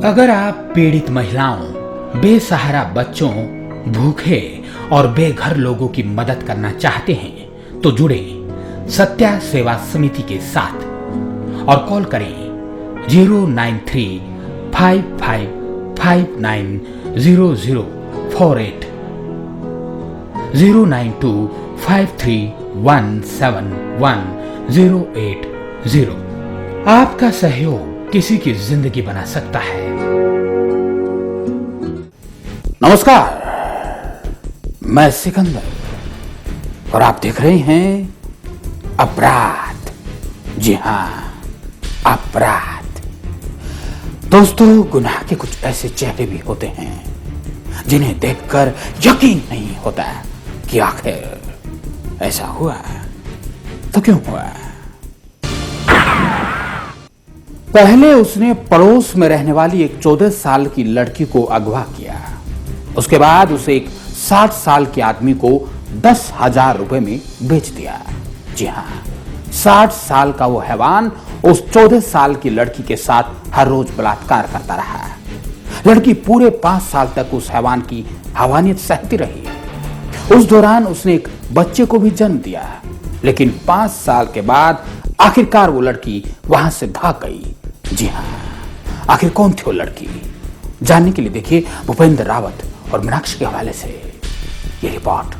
अगर आप पीड़ित महिलाओं, बेसहारा बच्चों, भूखे और बेघर लोगों की मदद करना चाहते हैं तो जुड़े सत्या सेवा समिति के साथ और कॉल करें 09355590048 09253171080। आपका सहयोग किसी की जिंदगी बना सकता है। नमस्कार, मैं सिकंदर और आप देख रहे हैं अपराध। जी हां, अपराध। दोस्तों, गुनाह के कुछ ऐसे चेहरे भी होते हैं जिन्हें देखकर यकीन नहीं होता कि आखिर ऐसा हुआ तो क्यों हुआ। पहले उसने पड़ोस में रहने वाली एक 14 साल की लड़की को अगवा किया। उसके बाद उसे एक 60 साल के आदमी को 10,000 रुपए में बेच दिया। जी हाँ, 60 साल का वो हैवान उस 14 साल की लड़की के साथ हर रोज बलात्कार करता रहा। लड़की पूरे 5 साल तक उस हैवान की हवानियत सहती रही। उस दौरान उसने एक बच्चे को भी जन्म दिया, लेकिन 5 साल के बाद आखिरकार वो लड़की वहां से भाग गई। जी हाँ, आखिर कौन थी वो लड़की? जानने के लिए देखिए भूपेंद्र रावत और मीनाक्षी के हवाले से ये रिपोर्ट।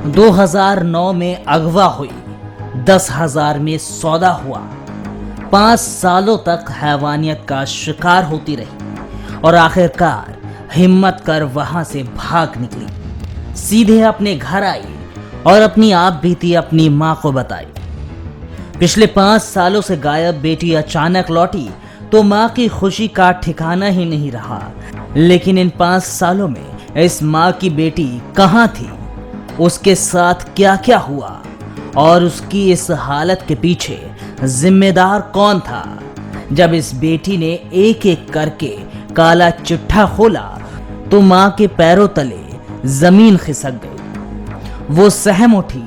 दो 2009 में अगवा हुई, 10,000 में सौदा हुआ, 5 सालों तक हैवानियत का शिकार होती रही और आखिरकार हिम्मत कर वहां से भाग निकली। सीधे अपने घर आई और अपनी आप बीती अपनी मां को बताई। पिछले 5 सालों से गायब बेटी अचानक लौटी तो मां की खुशी का ठिकाना ही नहीं रहा। लेकिन इन 5 सालों में इस मां की बेटी कहां थी, उसके साथ क्या क्या हुआ और उसकी इस हालत के पीछे जिम्मेदार कौन था? जब इस बेटी ने एक एक करके काला चिट्ठा खोला तो मां के पैरों तले जमीन खिसक गई। वो सहम उठी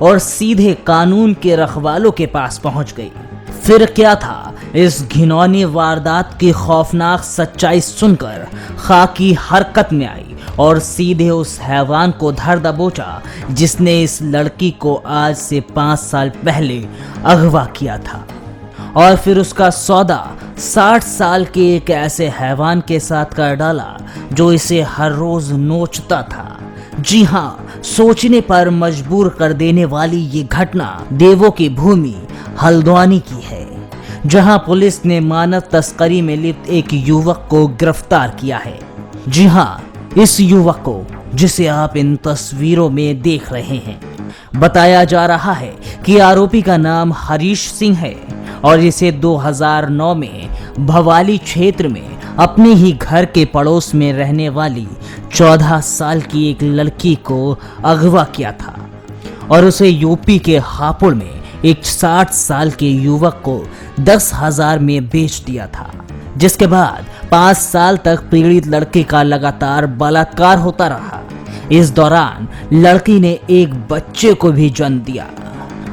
और सीधे कानून के रखवालों के पास पहुंच गई। फिर क्या था? इस घिनौनी वारदात की खौफनाक सच्चाई सुनकर खाकी हरकत में आई और सीधे उस हैवान को धर दबोचा जिसने इस लड़की को आज से 5 साल पहले अगवा किया था। और फिर उसका सौदा 60 साल के एक ऐसे हैवान के साथ कर डाला जो इसे हर रोज नोचता था। जी हाँ, सोचने पर मजबूर कर देने वाली ये घटना देवों की भूमि हल्द्वानी की है, जहां पुलिस ने मानव तस्करी में लिप्त एक युवक को गिरफ्तार किया है। जी हाँ, इस युवक को जिसे आप इन तस्वीरों में देख रहे हैं। बताया जा रहा है कि आरोपी का नाम हरीश सिंह है और इसे 2009 में भवाली क्षेत्र में अपने ही घर के पड़ोस में रहने वाली 14 साल की एक लड़की को अगवा किया था और उसे यूपी के हापुड़ में एक 60 साल के युवक को 10,000 में बेच दिया था। जिसके बाद 5 साल तक पीड़ित लड़की का लगातार बलात्कार होता रहा। इस दौरान लड़की ने एक बच्चे को भी जन्म दिया।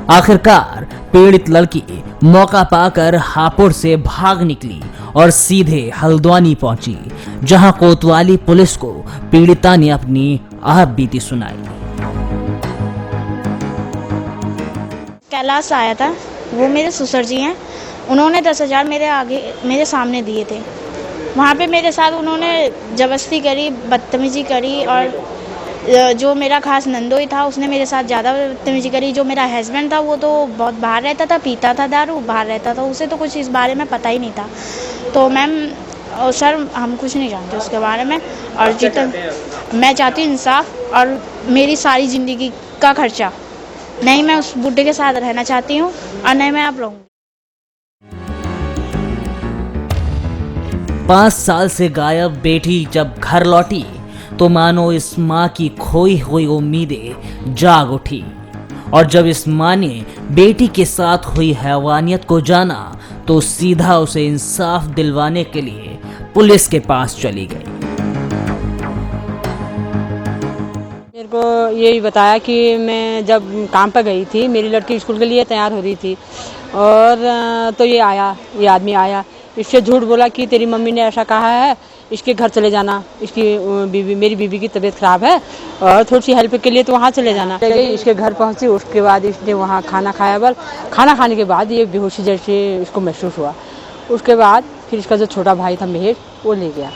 आखिरकार पीड़ित लड़की मौका पाकर हापुड़ से भाग निकली और सीधे हल्द्वानी पहुंची, जहां कोतवाली पुलिस को पीड़िता ने अपनी आप बीती सुनाई। कैलाश आया था, वो मेरे ससुर जी हैं। उन्होंने 10,000 मेरे सामने दिए थे। वहाँ पे मेरे साथ उन्होंने जबरदस्ती करी, बदतमीजी करी और जो मेरा खास नंदोई था उसने मेरे साथ ज़्यादा बदतमीजी करी। जो मेरा हस्बैंड था वो तो बहुत बाहर रहता था, पीता था दारू, बाहर रहता था, उसे तो कुछ इस बारे में पता ही नहीं था। तो मैम और सर, हम कुछ नहीं जानते उसके बारे में। और जितना मैं चाहती हूँ इंसाफ और मेरी सारी ज़िंदगी का खर्चा। नहीं मैं उस बुड्ढे के साथ रहना चाहती हूँ और नहीं मैं अब रहूँगी। 5 साल से गायब बेटी जब घर लौटी तो मानो इस माँ की खोई हुई उम्मीदें जाग उठी और जब इस माँ ने बेटी के साथ हुई हैवानियत को जाना तो सीधा उसे इंसाफ दिलवाने के लिए पुलिस के पास चली गई। मेरे को यही बताया कि मैं जब काम पर गई थी, मेरी लड़की स्कूल के लिए तैयार हो रही थी और तो ये आदमी आया, इससे झूठ बोला कि तेरी मम्मी ने ऐसा कहा है, इसके घर चले जाना, इसकी मेरी बीवी की तबीयत ख़राब है और थोड़ी सी हेल्प के लिए तो वहाँ चले जाना। इसके घर पहुँची, उसके बाद इसने वहाँ खाना खाया। खाना खाने के बाद ये बेहोशी जैसे इसको महसूस हुआ। उसके बाद फिर इसका जो छोटा भाई था महेश, वो ले गया।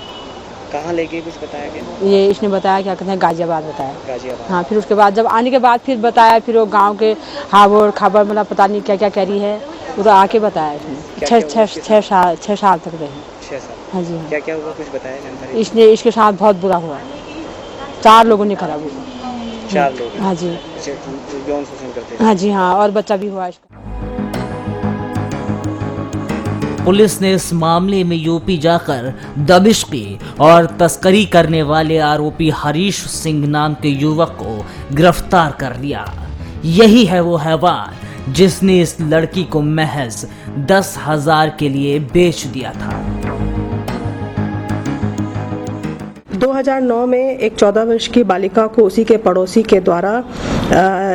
कहाँ ले गए, कुछ बताया क्या? ये इसने बताया, क्या कहते हैं, गाजियाबाद बताया। गाजियाबाद। हाँ, फिर उसके बाद जब आने के बाद फिर बताया, फिर वो गांव के वो खबर मतलब पता नहीं क्या क्या कह रही है, वो तो आके बताया इसने। 6 साल तक रही। 6 साल? हाँ जी। हाँ। क्या क्या हुआ, कुछ बताया जानकारी? इसने इसके साथ बहुत बुरा हुआ। 4 लोगों ने करा वो। 4 लोग? हाँ जी। यौन शोषण करते थे? हाँ जी हाँ, और बच्चा भी हुआ इसका। पुलिस ने इस मामले में यूपी जाकर दबिश की और तस्करी करने वाले आरोपी हरीश सिंह नाम के युवक को गिरफ्तार कर लिया। यही है वो हैवान जिसने इस लड़की को महज 10,000 के लिए बेच दिया था। 2009 में एक 14 वर्ष की बालिका को उसी के पड़ोसी के द्वारा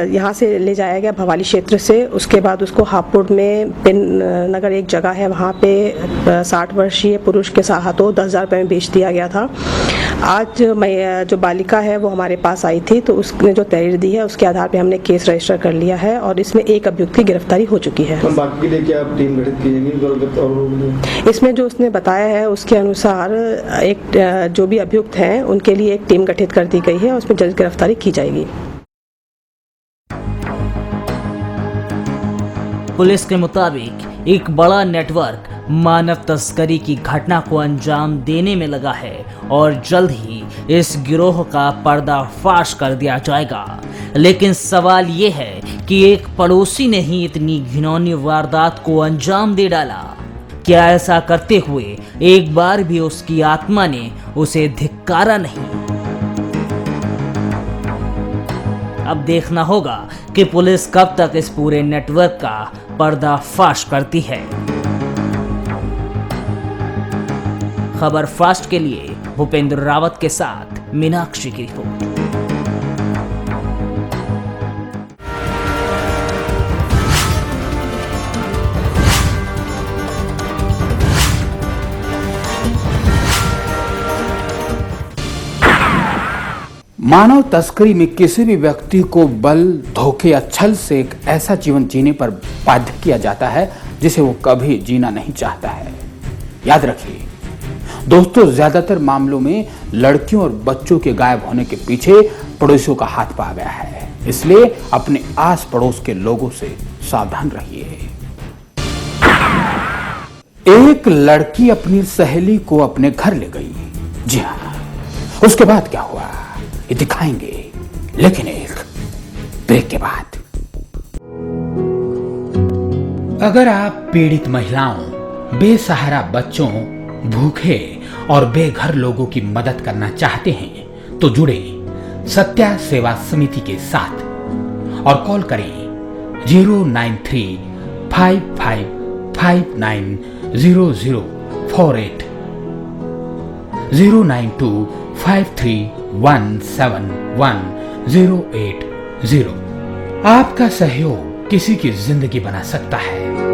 यहाँ से ले जाया गया, भवाली क्षेत्र से। उसके बाद उसको हापुड़ में पिन नगर एक जगह है, वहाँ पे 60 वर्षीय पुरुष के हाथों 10,000 रुपये में बेच दिया गया था। आज जो बालिका है वो हमारे पास आई थी, तो उसने जो तहरीर दी है उसके आधार पे हमने केस रजिस्टर कर लिया है और इसमें एक अभियुक्त की गिरफ्तारी हो चुकी है। तो बाकी के लिए क्या टीम गठित की जाएगी? इसमें जो उसने बताया है उसके अनुसार एक जो भी अभियुक्त हैं उनके लिए एक टीम गठित कर दी गई है और उसमें जल्द गिरफ्तारी की जाएगी। पुलिस के मुताबिक एक बड़ा नेटवर्क मानव तस्करी की घटना को अंजाम देने में लगा है और जल्द ही इस गिरोह का पर्दाफाश कर दिया जाएगा। लेकिन सवाल ये है कि एक पड़ोसी ने ही इतनी घिनौनी वारदात को अंजाम दे डाला। क्या ऐसा करते हुए एक बार भी उसकी आत्मा ने उसे धिक्कारा नहीं? अब देखना होगा कि पुलिस कब तक इस पूरे नेटवर्क का पर्दाफाश करती है। खबर फास्ट के लिए भूपेंद्र रावत के साथ मीनाक्षी की रिपोर्ट। मानव तस्करी में किसी भी व्यक्ति को बल, धोखे या छल से एक ऐसा जीवन जीने पर बाध्य किया जाता है जिसे वो कभी जीना नहीं चाहता है। याद रखिए दोस्तों, ज्यादातर मामलों में लड़कियों और बच्चों के गायब होने के पीछे पड़ोसियों का हाथ पा गया है। इसलिए अपने आस पड़ोस के लोगों से सावधान रहिए। एक लड़की अपनी सहेली को अपने घर ले गई। जी हाँ, उसके बाद क्या हुआ ये दिखाएंगे, लेकिन एक ब्रेक के बाद। अगर आप पीड़ित महिलाओं, बेसहारा बच्चों, भूखे और बेघर लोगों की मदद करना चाहते हैं तो जुड़े सत्या सेवा समिति के साथ और कॉल करें 09355590048 09253171080। आपका सहयोग किसी की जिंदगी बना सकता है।